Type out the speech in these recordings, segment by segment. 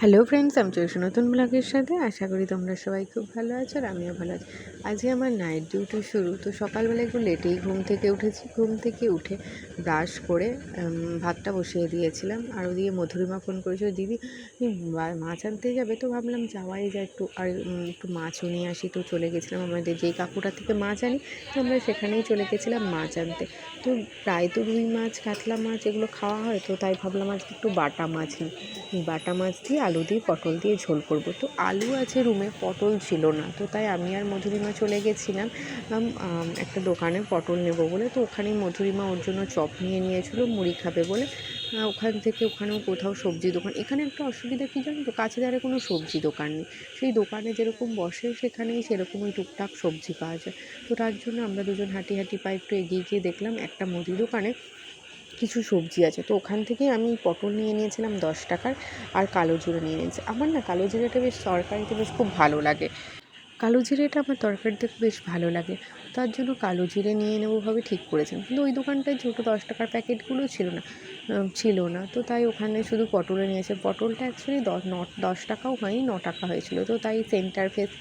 Hello friends, আমি চলেছি নতুন ব্লগের সাথে। আশা করি তোমরা সবাই খুব ভালো আছো আর আমিও ভালো আছি। আজকে আমার নাইট ডিউটি শুরু, তো সকালবেলা একটু লেটেই ঘুম থেকে উঠেছি। ঘুম থেকে উঠে ব্রাশ করে ভাতটা বসিয়ে দিয়েছিলাম। আর ওদিকে মধুরিমা ফোন করেছিল, দিদি মাছ আনতে যাবে? তো ভাবলাম যাওয়াই যায়, একটু আর একটু মাছও নিয়ে আসি। তো চলে গেছিলাম আমাদের যেই কাকুটা থেকে মাছ আনি, তো আমরা সেখানেই চলে গেছিলাম মাছ আনতে। তো প্রায় তো রুই মাছ, কাতলা মাছ এগুলো খাওয়া হয়, তো তাই ভাবলাম আজকে একটু বাটা মাছ নিই। বাটা মাছ দিয়ে আলু দিয়ে পটল দিয়ে ঝোল করব। তো আলু আছে রুমে, পটল ছিল না, তো তাই আমি আর মধুরিমা চলে গেছিলাম একটা দোকানে পটল নেব বলে। তো ওখানেই মধুরিমা ওর জন্য চপ নিয়ে নিয়েছিলো, মুড়ি খাবে বলে। ওখান থেকে ওখানেও কোথাও সবজি দোকান, এখানে একটা অসুবিধা কী জানো তো, কাছে ধারে কোনো সবজি দোকান নেই। সেই দোকানে যেরকম বসে সেখানেই সেরকমই টুকটাক সবজি পাওয়া যায়। তো তার জন্য আমরা দুজন হাঁটি হাঁটি পায়ে একটু এগিয়ে গিয়ে দেখলাম একটা মুদি দোকানে কিছু সবজি আছে। তো ওখান থেকেই আমি পটল নিয়ে নিয়েছিলাম 10 টাকার, আর কালো জিরে নিয়ে নিয়েছি। আমার না কালো জিরেটা বেশ তরকারিতে বেশ খুব ভালো লাগে, কালো জিরেটা আমার তরকারিতে বেশ ভালো লাগে। তার জন্য কালো জিরে নিয়ে নেবো ভাবে ঠিক করেছিলাম। কিন্তু ওই দোকানটায় ছোটো 10 টাকার প্যাকেটগুলো ছিল না, তো তাই ওখানে শুধু পটলে নিয়েছে। পটলটা অ্যাকচুয়ালি 10 টাকাও হয়নি, 9 টাকা হয়েছিল। তো তাই সেন্টার ফ্রেশ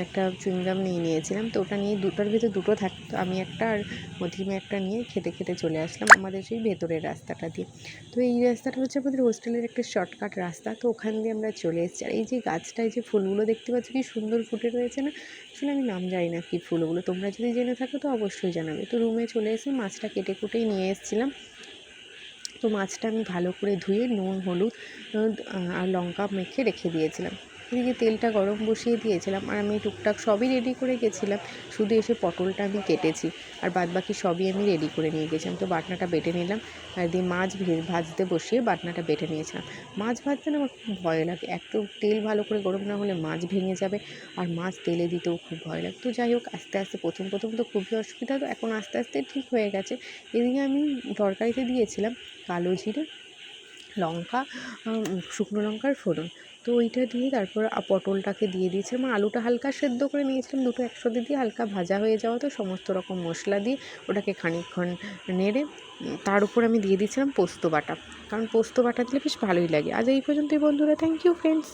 একটা চুইংগাম নিয়ে নিয়েছিলাম। তো ওটা নিয়ে দুটোর ভিতরে দুটো থাকতো, আমি একটা আর মধ্যমে একটা নিয়ে খেতে খেতে চলে আসলাম আমাদের সেই ভেতরের রাস্তাটা দিয়ে। তো এই রাস্তাটা হচ্ছে আমাদের হোস্টেলের একটা শর্টকাট রাস্তা। তো ওখান দিয়ে আমরা চলে এসেছি। আর এই যে গাছটায় যে ফুলগুলো দেখতে পাচ্ছি কি সুন্দর ফুটে রয়েছে না, আসলে আমি নাম জানি না কী ফুল ওগুলো, তোমরা যদি জেনে থাকো তো অবশ্যই জানাবে। তো রুমে চলে এসে মাছটা কেটে কুটেই নিয়ে এসেছিলাম। তো মাছটা আমি ভালো করে ধুয়ে নুন, হলুদ আর লঙ্কা মেখে রেখে দিয়েছিলাম। এদিকে তেলটা গরম বসিয়ে দিয়েছিলাম, আর আমি টুকটাক সবই রেডি করে গেছিলাম। শুধু এসে পটলটা আমি কেটেছি, আর বাদবাকি সবই আমি রেডি করে নিয়ে গেছিলাম। তো বাটনাটা বেটে নিলাম, আর দিয়ে মাছ ভাজতে বসিয়ে বাটনাটা বেটে নিয়েছিলাম। মাছ ভাজতে না আমার খুব ভয় লাগে, একটু তেল ভালো করে গরম না হলে মাছ ভেঙে যাবে, আর মাছ তেলে দিতেও খুব ভয় লাগে। তো যাই হোক, আস্তে আস্তে প্রথম তো খুবই অসুবিধা, তো এখন আস্তে আস্তে ঠিক হয়ে গেছে। এদিকে আমি তরকারিতে দিয়েছিলাম কালো জিরে, লঙ্কা, শুকনো লঙ্কার ফোড়ন। তো ওইটা দিয়ে তারপর পটলটাকে দিয়ে দিয়েছিলাম। আলুটা হালকা সেদ্ধ করে নিয়েছিলাম, দুটো একসাথে দিয়ে হালকা ভাজা হয়ে যাওয়া, তো সমস্ত রকম মশলা দিয়ে ওটাকে খানিকক্ষণ নেড়ে তার উপর আমি দিয়ে দিয়েছিলাম পোস্ত বাটা, কারণ পোস্ত বাটা দিলে বেশ ভালোই লাগে। আজ এই পর্যন্তই বন্ধুরা, থ্যাংক ইউ ফ্রেন্ডস।